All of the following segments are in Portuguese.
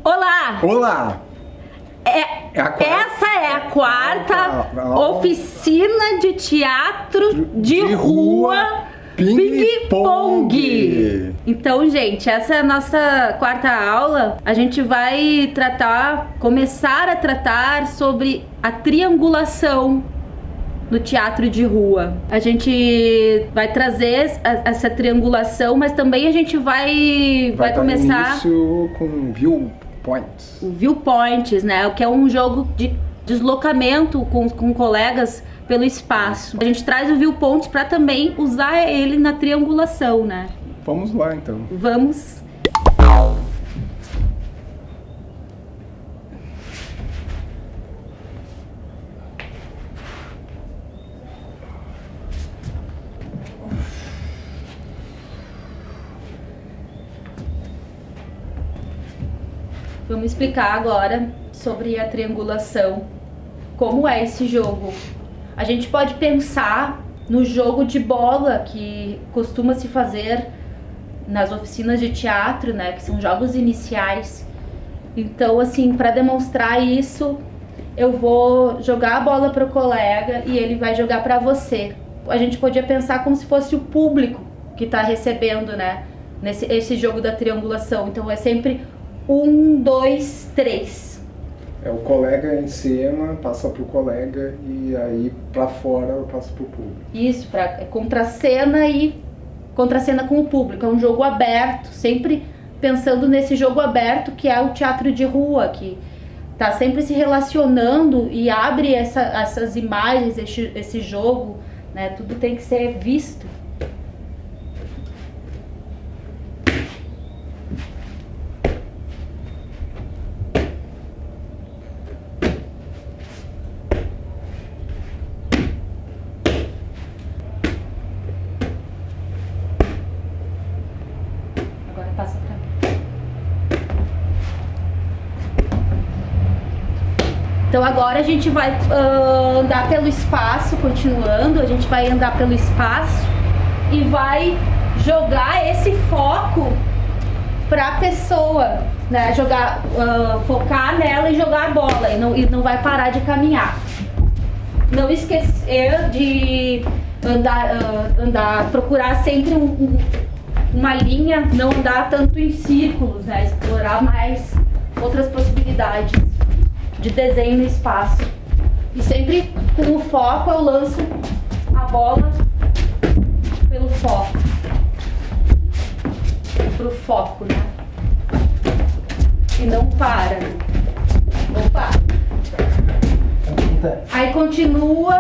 Olá! Olá! Essa é a quarta oficina de teatro de rua Ping Pong. Então, gente, essa é a nossa quarta aula. A gente vai começar a tratar sobre a triangulação no teatro de rua. A gente vai trazer essa triangulação, mas também a gente vai começar início com viewpoints. Viewpoints, né? O que é um jogo de deslocamento com colegas pelo espaço. A gente traz o viewpoints para também usar ele na triangulação, né? Vamos lá, então. Vamos. Vamos explicar agora sobre a triangulação. Como é esse jogo? A gente pode pensar no jogo de bola que costuma se fazer nas oficinas de teatro, né? Que são jogos iniciais. Então, assim, para demonstrar isso, eu vou jogar a bola para o colega e ele vai jogar para você. A gente podia pensar como se fosse o público que está recebendo, né? Esse jogo da triangulação. Então, é sempre 1, 2, 3. O colega em cena passa pro colega e aí pra fora passa pro público. Isso, contracena e contracena com o público. É um jogo aberto, sempre pensando nesse jogo aberto que é o teatro de rua, que tá sempre se relacionando e abre essas imagens, esse jogo, né? Tudo tem que ser visto. Passa pra mim. Então agora a gente vai andar pelo espaço, continuando, a gente vai andar pelo espaço e vai jogar esse foco pra pessoa, né? Focar nela e jogar a bola e não vai parar de caminhar. Não esquecer de procurar sempre uma linha, não andar tanto em círculos, né? Explorar mais outras possibilidades de desenho no espaço. E sempre com o foco eu lanço a bola pelo foco. Pro foco, né? E não para. Opa! Aí continua,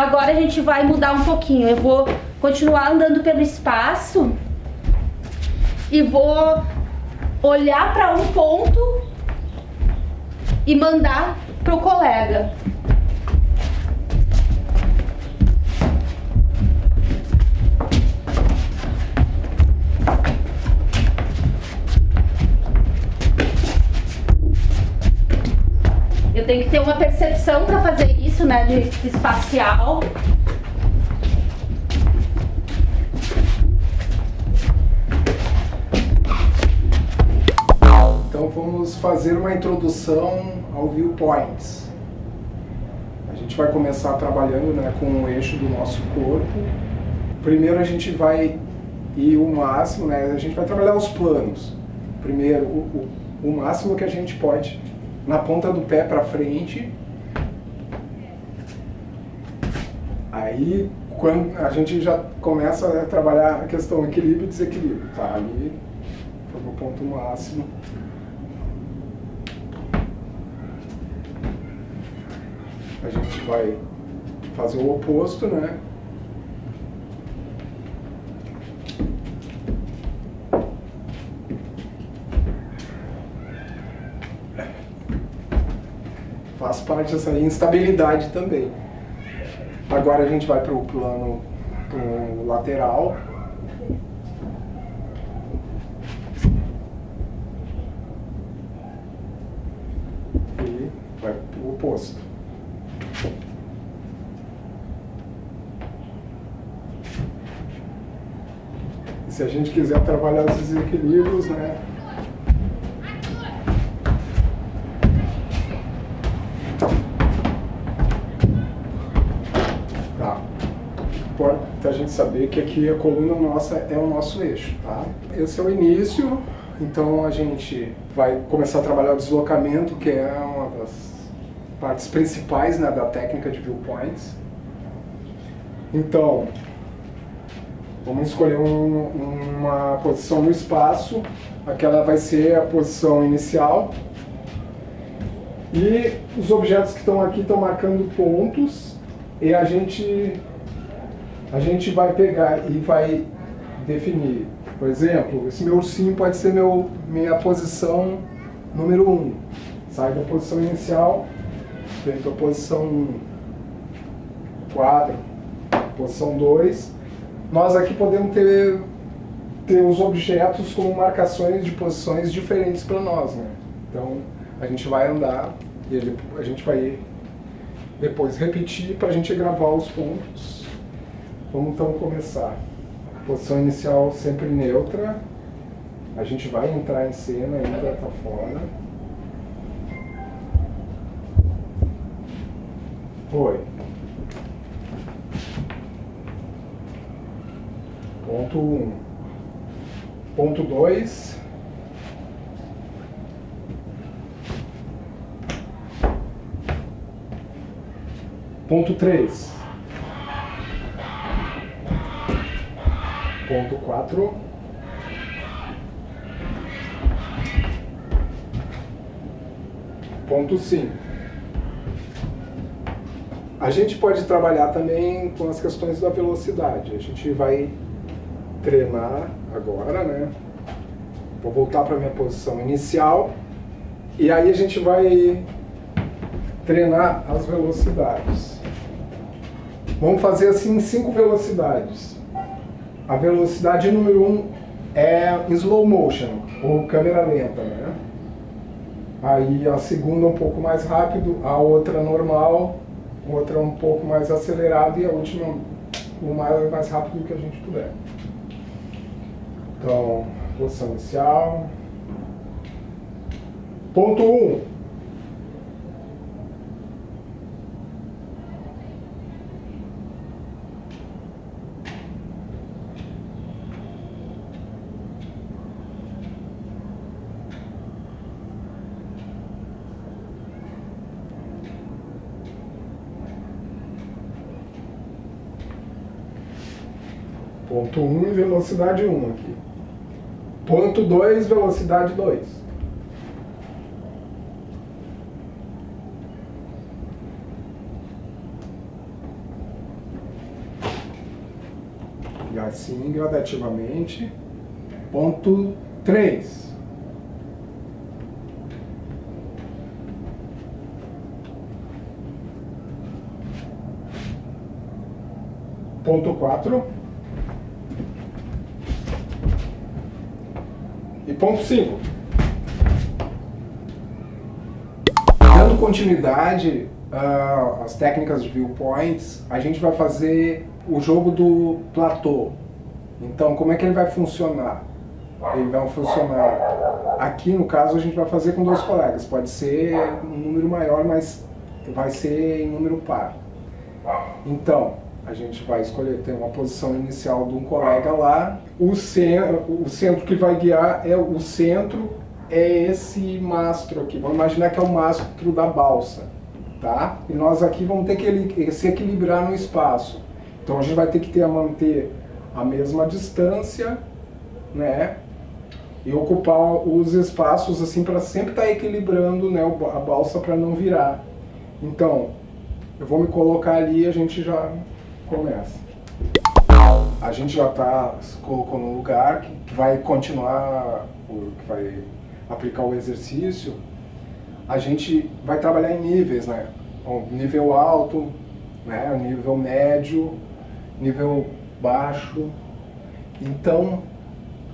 agora a gente vai mudar um pouquinho. Eu vou continuar andando pelo espaço e vou olhar para um ponto e mandar pro colega. Eu tenho que ter uma percepção para fazer isso, né, de espacial. Então vamos fazer uma introdução ao viewpoints. A gente vai começar trabalhando, né, com o eixo do nosso corpo. Primeiro a gente vai ir o máximo, né, a gente vai trabalhar os planos. Primeiro o máximo que a gente pode, na ponta do pé para frente. Aí quando a gente já começa a trabalhar a questão equilíbrio e desequilíbrio, tá? Ali foi o ponto máximo. A gente vai fazer o oposto, né? Faz parte dessa instabilidade também. Agora a gente vai para o plano lateral. E vai para o oposto. E se a gente quiser trabalhar os desequilíbrios, né? importante saber que aqui a coluna nossa é o nosso eixo, tá? Esse é o início, então a gente vai começar a trabalhar o deslocamento, que é uma das partes principais, né, da técnica de viewpoints. Então, vamos escolher uma posição no espaço, aquela vai ser a posição inicial. E os objetos que estão aqui estão marcando pontos, e a gente vai pegar e vai definir. Por exemplo, esse meu ursinho pode ser minha posição número 1. Sai da posição inicial, vem para a posição 1. Quadro, posição 2. Nós aqui podemos ter os objetos como marcações de posições diferentes para nós, né? Então, a gente vai andar e a gente vai depois repetir para a gente gravar os pontos. Vamos então começar. Posição inicial sempre neutra. A gente vai entrar em cena, ainda está fora. Foi. Ponto 1. Ponto 2. Ponto 3. Ponto 4. Ponto 5. A gente pode trabalhar também com as questões da velocidade. A gente vai treinar agora, né? Vou voltar para a minha posição inicial e aí a gente vai treinar as velocidades. Vamos fazer assim 5 velocidades. A velocidade número 1 é slow motion, ou câmera lenta, né? Aí a segunda um pouco mais rápido, a outra normal, outra um pouco mais acelerada e a última o mais rápido que a gente puder. Então, posição inicial. Ponto 1. Ponto 1 e velocidade 1 aqui. Ponto 2, velocidade 2. E assim gradativamente. Ponto 3. Ponto 4. E ponto 5. Dando continuidade às técnicas de viewpoints, a gente vai fazer o jogo do platô. Então, como é que ele vai funcionar? Ele vai funcionar... Aqui, no caso, a gente vai fazer com 2 colegas. Pode ser um número maior, mas vai ser em número par. Então, a gente vai escolher, ter uma posição inicial de um colega lá. O centro que vai guiar o centro é esse mastro aqui. Vamos imaginar que é o mastro da balsa, tá? E nós aqui vamos ter que se equilibrar no espaço. Então a gente vai ter que manter a mesma distância, né? E ocupar os espaços assim para sempre estar equilibrando, né, a balsa para não virar. Então, eu vou me colocar ali e a gente já começa. A gente já se colocou no lugar que vai continuar, que vai aplicar o exercício. A gente vai trabalhar em níveis, né? Nível alto, né? Nível médio, nível baixo. Então,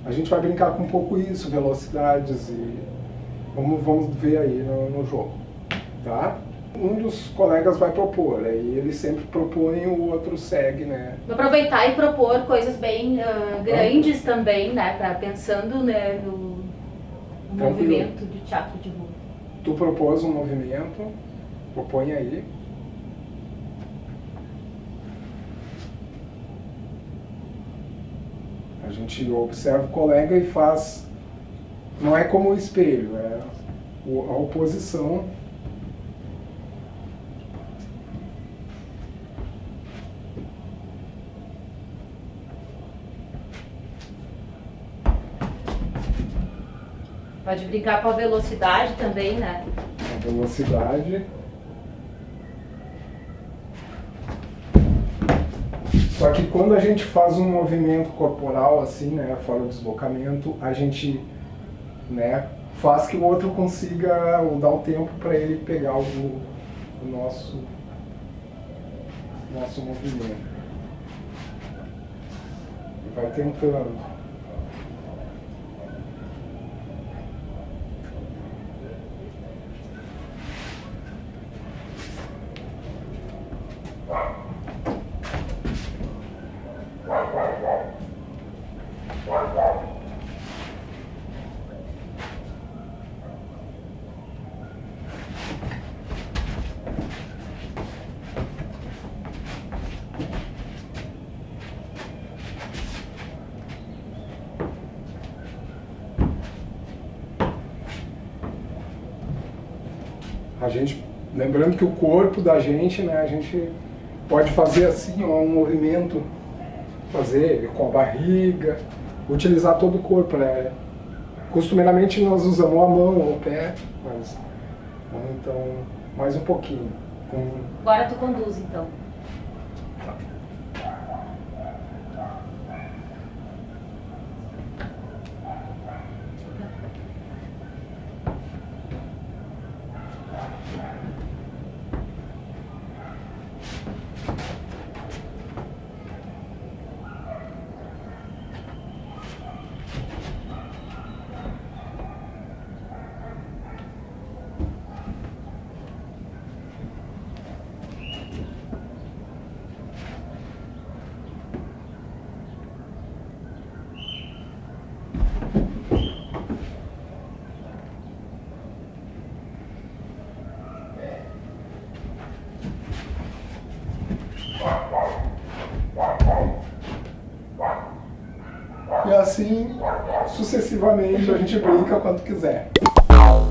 a gente vai brincar com um pouco isso, velocidades e vamos ver aí no jogo, tá? Um dos colegas vai propor, aí ele sempre propõe e o outro segue, né? Vou aproveitar e propor coisas bem grandes também, né? Pensando, né, no movimento de teatro de rua. Tu propôs um movimento, propõe aí. A gente observa o colega e faz, não é como o espelho, é a oposição. Pode brincar com a velocidade também, né? A velocidade. Só que quando a gente faz um movimento corporal assim, né, fora do deslocamento, a gente, né, faz que o outro consiga, ou dá o tempo para ele pegar o nosso movimento. E vai tentando. A gente, lembrando que o corpo da gente, né, a gente pode fazer assim, ó, um movimento, fazer com a barriga, utilizar todo o corpo, né? Costumeiramente nós usamos a mão ou o pé, mas vamos então mais um pouquinho. Agora tu conduz então. E assim, sucessivamente, a gente brinca quanto quiser.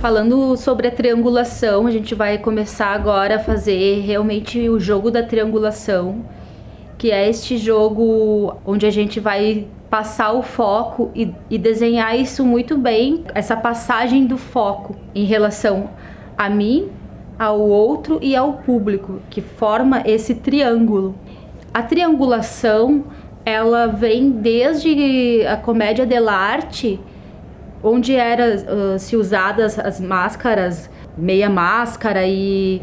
Falando sobre a triangulação, a gente vai começar agora a fazer realmente o jogo da triangulação, que é este jogo onde a gente vai passar o foco e desenhar isso muito bem, essa passagem do foco em relação a mim, ao outro e ao público, que forma esse triângulo. A triangulação, ela vem desde a comédia dell'arte, onde se usadas as máscaras, meia máscara, e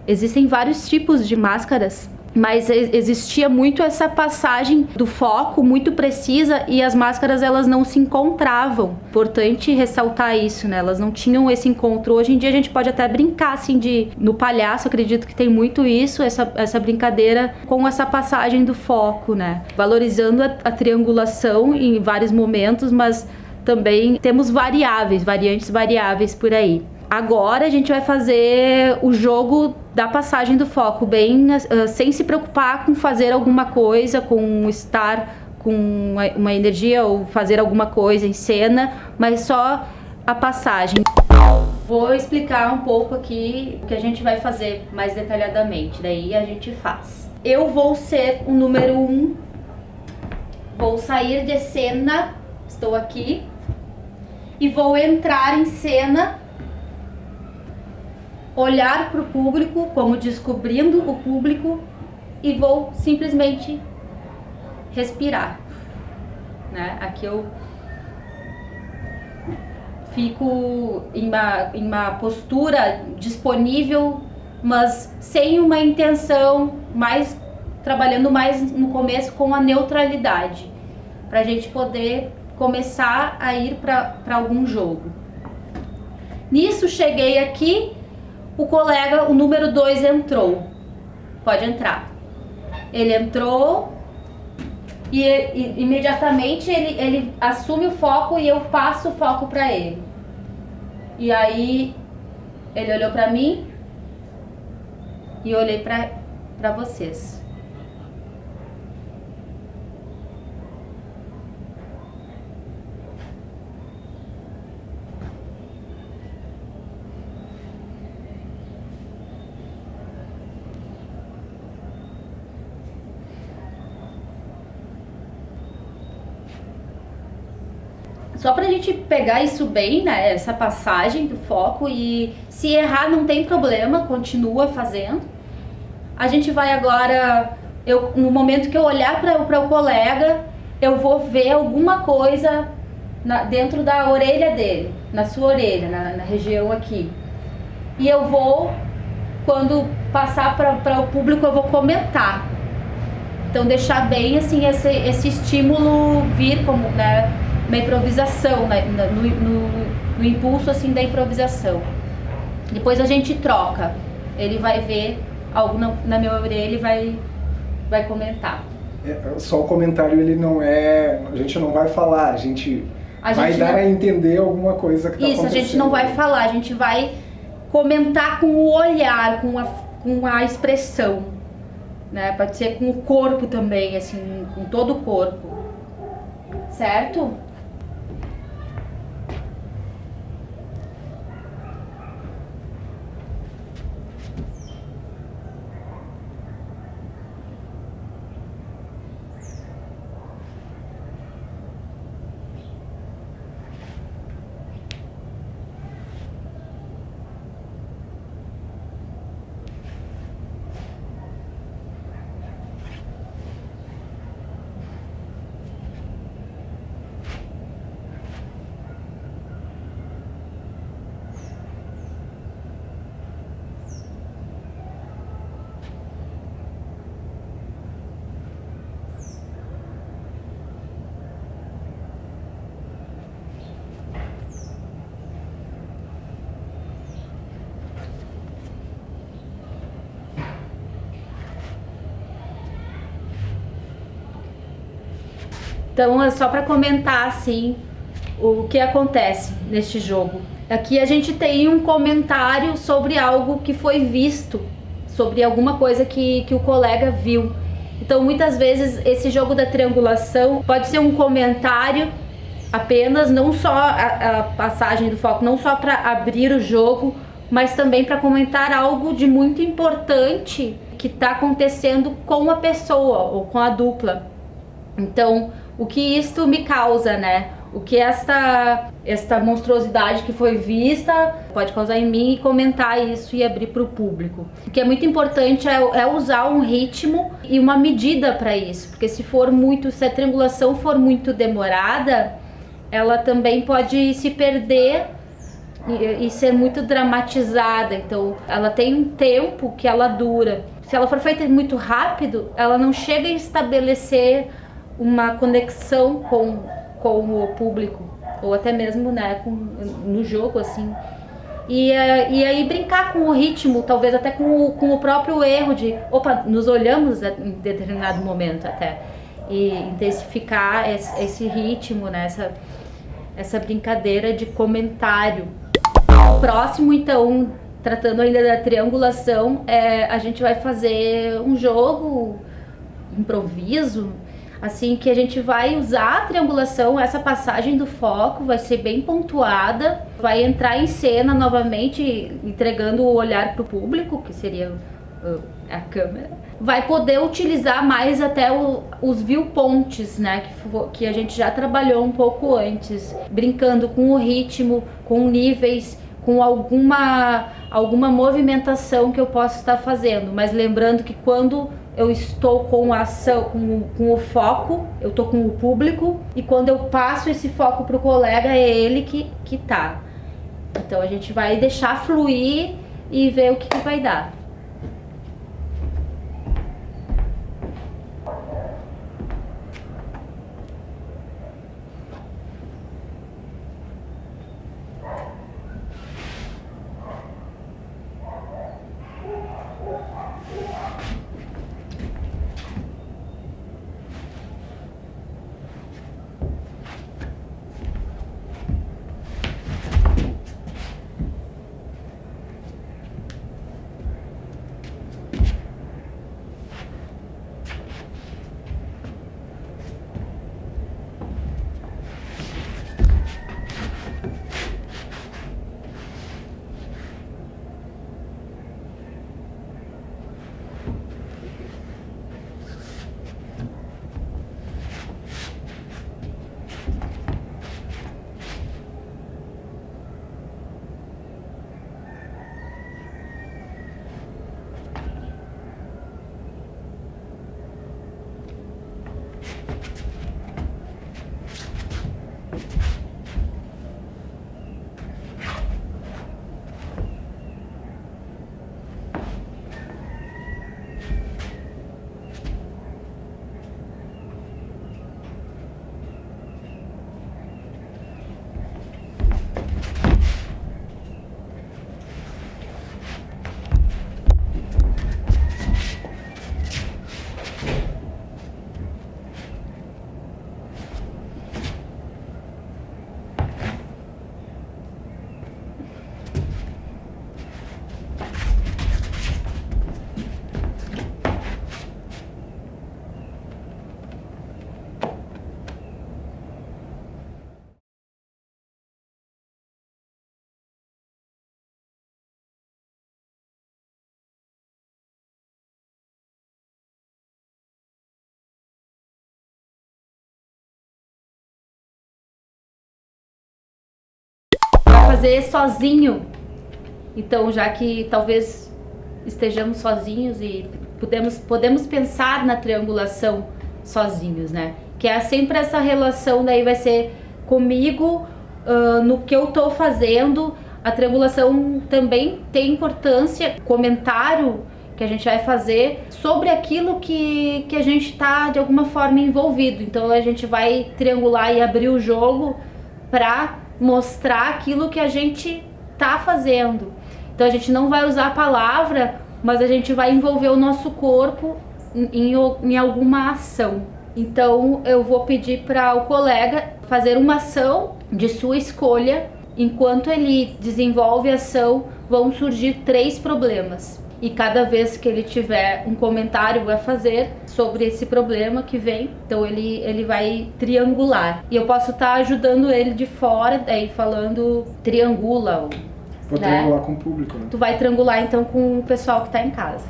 existem vários tipos de máscaras, mas existia muito essa passagem do foco muito precisa e as máscaras elas não se encontravam. Importante ressaltar isso, né? Elas não tinham esse encontro. Hoje em dia a gente pode até brincar assim no palhaço, acredito que tem muito isso, essa brincadeira com essa passagem do foco, né? Valorizando a triangulação em vários momentos, mas também temos variantes variáveis por aí. Agora a gente vai fazer o jogo da passagem do foco, bem sem se preocupar com fazer alguma coisa, com estar com uma energia ou fazer alguma coisa em cena, mas só a passagem. Vou explicar um pouco aqui o que a gente vai fazer mais detalhadamente, daí a gente faz. Eu vou ser o número 1, vou sair de cena, estou aqui, e vou entrar em cena, olhar para o público, como descobrindo o público, e vou simplesmente respirar, né? Aqui eu fico em uma postura disponível, mas sem uma intenção, trabalhando mais no começo com a neutralidade, para a gente poder começar a ir para algum jogo. Nisso cheguei aqui, o colega, o número 2 entrou. Pode entrar. Ele entrou e imediatamente ele assume o foco e eu passo o foco para ele. E aí ele olhou para mim e eu olhei para vocês. Só pra gente pegar isso bem, né, essa passagem do foco, e se errar não tem problema, continua fazendo. A gente vai agora, no momento que eu olhar para o colega, eu vou ver alguma coisa dentro da orelha dele, na sua orelha, na região aqui. E eu vou, quando passar para o público, eu vou comentar. Então deixar bem assim esse estímulo vir como, né, uma improvisação, né, no impulso assim da improvisação. Depois a gente troca. Ele vai ver algo na minha orelha e vai comentar. Só o comentário, ele não é... A gente não vai falar, a gente vai dar a entender alguma coisa que está acontecendo. Isso, a gente não vai falar, a gente vai comentar com o olhar, com a expressão, né? Pode ser com o corpo também, assim, com todo o corpo, certo? Então é só para comentar assim o que acontece neste jogo. Aqui a gente tem um comentário sobre algo que foi visto, sobre alguma coisa que o colega viu. Então muitas vezes esse jogo da triangulação pode ser um comentário apenas, não só a passagem do foco, não só para abrir o jogo, mas também para comentar algo de muito importante que está acontecendo com a pessoa ou com a dupla. Então, o que isto me causa, né? O que esta monstruosidade que foi vista pode causar em mim, e comentar isso e abrir para o público. O que é muito importante é usar um ritmo e uma medida para isso, porque se a triangulação for muito demorada, ela também pode se perder e ser muito dramatizada. Então ela tem um tempo que ela dura. Se ela for feita muito rápido, ela não chega a estabelecer uma conexão com o público, ou até mesmo, né, no jogo, assim. E aí brincar com o ritmo, talvez até com o próprio erro de, opa, nos olhamos em determinado momento até, e intensificar esse ritmo, né, essa brincadeira de comentário. Próximo, então, tratando ainda da triangulação, a gente vai fazer um jogo, improviso, assim, que a gente vai usar a triangulação, essa passagem do foco vai ser bem pontuada, vai entrar em cena novamente, entregando o olhar para o público, que seria a câmera. Vai poder utilizar mais até os viewpoints, né, que a gente já trabalhou um pouco antes, brincando com o ritmo, com níveis, com alguma movimentação que eu posso estar fazendo, mas lembrando que quando eu estou com a ação, com o foco, eu estou com o público, e quando eu passo esse foco para o colega, é ele que tá. Então a gente vai deixar fluir e ver o que vai dar. fazer sozinho. Então, já que talvez estejamos sozinhos e podemos pensar na triangulação sozinhos, né? Que é sempre essa relação, daí vai ser comigo, no que eu tô fazendo. A triangulação também tem importância, comentário que a gente vai fazer sobre aquilo que a gente tá de alguma forma envolvido. Então a gente vai triangular e abrir o jogo para mostrar aquilo que a gente tá fazendo. Então a gente não vai usar a palavra, mas a gente vai envolver o nosso corpo em alguma ação. Então eu vou pedir para o colega fazer uma ação de sua escolha. Enquanto ele desenvolve a ação, vão surgir 3 problemas. E cada vez que ele tiver um comentário a fazer sobre esse problema que vem, então ele vai triangular. E eu posso estar ajudando ele de fora, daí falando triangula. Vou triangular com o público, né? Tu vai triangular então com o pessoal que tá em casa.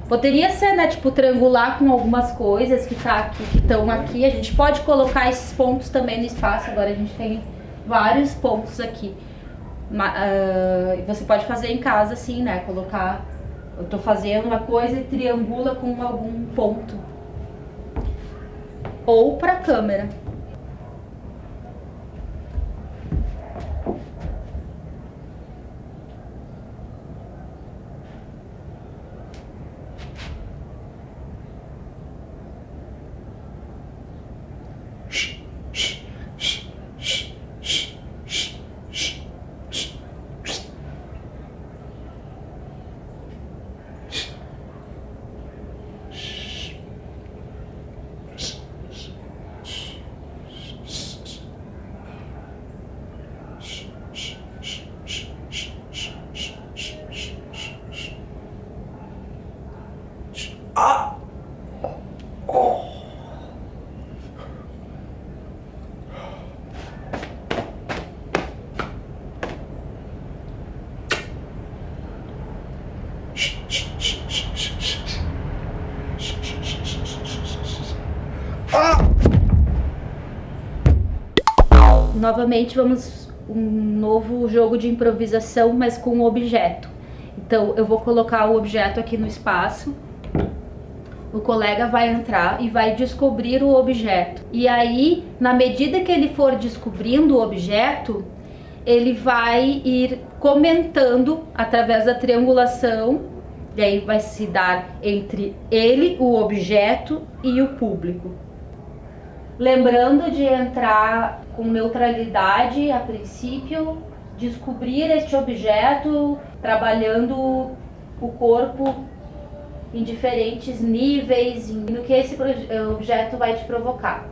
Poderia ser, né, tipo, triangular com algumas coisas que estão aqui. A gente pode colocar esses pontos também no espaço. Agora a gente tem vários pontos aqui. Você pode fazer em casa assim, né? Colocar, eu tô fazendo uma coisa e triangula com algum ponto. Ou pra câmera. Novamente vamos um novo jogo de improvisação, mas com um objeto. Então eu vou colocar o objeto aqui no espaço. O colega vai entrar e vai descobrir o objeto. E aí, na medida que ele for descobrindo o objeto, ele vai ir comentando através da triangulação. E aí vai se dar entre ele, o objeto e o público. Lembrando de entrar com neutralidade a princípio, descobrir este objeto, trabalhando o corpo em diferentes níveis, no que esse objeto vai te provocar.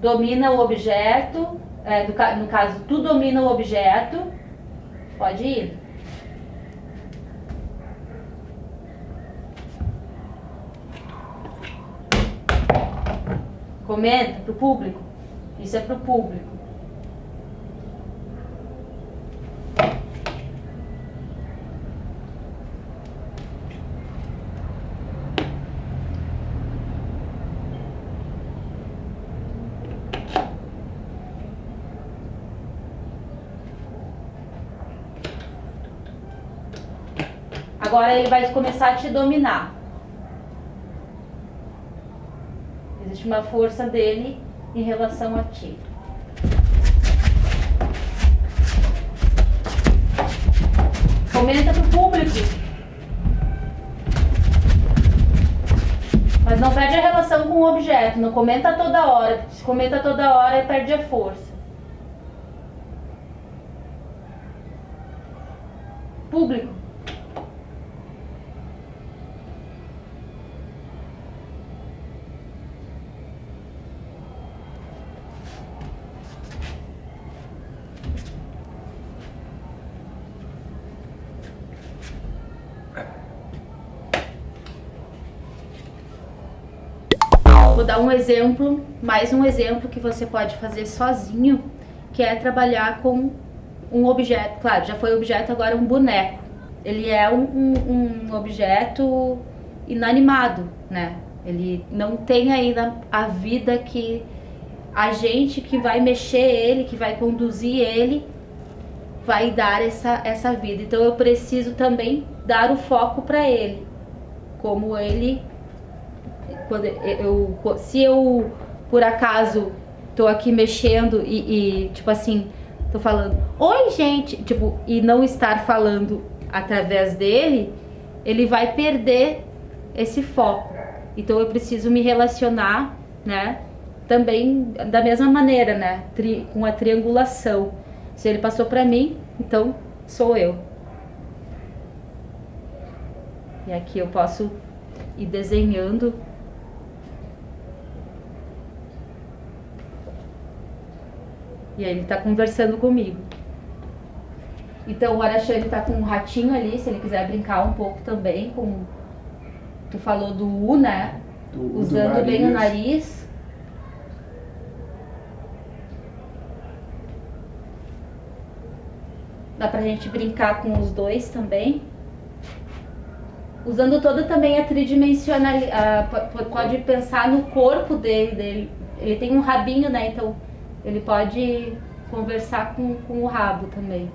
Domina o objeto, no caso, tu domina o objeto, pode ir. Comenta pro público, isso é pro público. Agora ele vai começar a te dominar. Existe uma força dele em relação a ti. Comenta pro público. Mas não perde a relação com o objeto. Não comenta toda hora. Se comenta toda hora, perde a força. Público. vou dar um exemplo, mais um exemplo que você pode fazer sozinho, que é trabalhar com um objeto. Claro, já foi objeto, agora um boneco. Ele é um objeto inanimado, né? Ele não tem ainda a vida que a gente que vai mexer ele, que vai conduzir ele, vai dar essa vida. Então eu preciso também dar o foco para ele. Como ele, se eu por acaso tô aqui mexendo e tipo assim, tô falando, oi gente, tipo, e não estar falando através dele, ele vai perder esse foco. Então eu preciso me relacionar, né? Também da mesma maneira, né? Com a triangulação. Se ele passou para mim, então sou eu. E aqui eu posso ir desenhando. E aí ele tá conversando comigo. Então o Araxá, ele tá com um ratinho ali, se ele quiser brincar um pouco também com... Tu falou do U, né? Usando bem o nariz. Dá pra gente brincar com os dois também. Usando toda também a tridimensionalidade. Pode pensar no corpo dele. Ele tem um rabinho, né? Então ele pode conversar com o rabo também.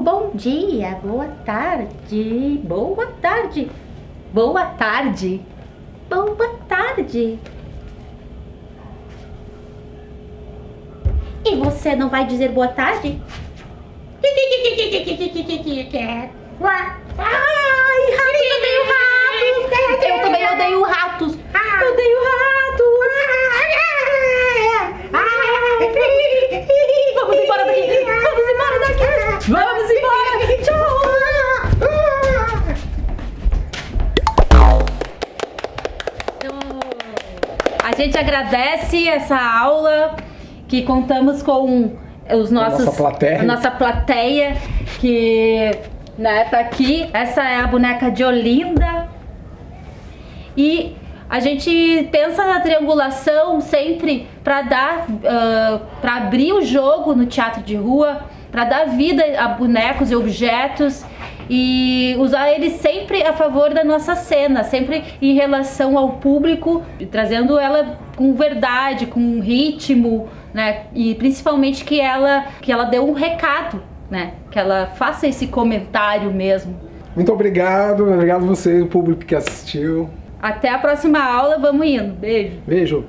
Bom dia, boa tarde, boa tarde, boa tarde, boa tarde. E você não vai dizer boa tarde? Ai, ratos, eu odeio ratos. Eu também odeio ratos. Eu odeio ratos. Vamos embora daqui. Vamos embora daqui. Vamos embora. Tchau. A gente agradece essa aula que contamos com os nossos, a nossa plateia que, né, tá aqui. Essa é a boneca de Olinda. E a gente pensa na triangulação sempre para dar, para abrir o jogo no teatro de rua, para dar vida a bonecos e objetos e usar eles sempre a favor da nossa cena, sempre em relação ao público, trazendo ela com verdade, com ritmo, né? E principalmente que ela dê um recado, né? Que ela faça esse comentário mesmo. Muito obrigado a você, o público que assistiu. Até a próxima aula, vamos indo. Beijo. Beijo.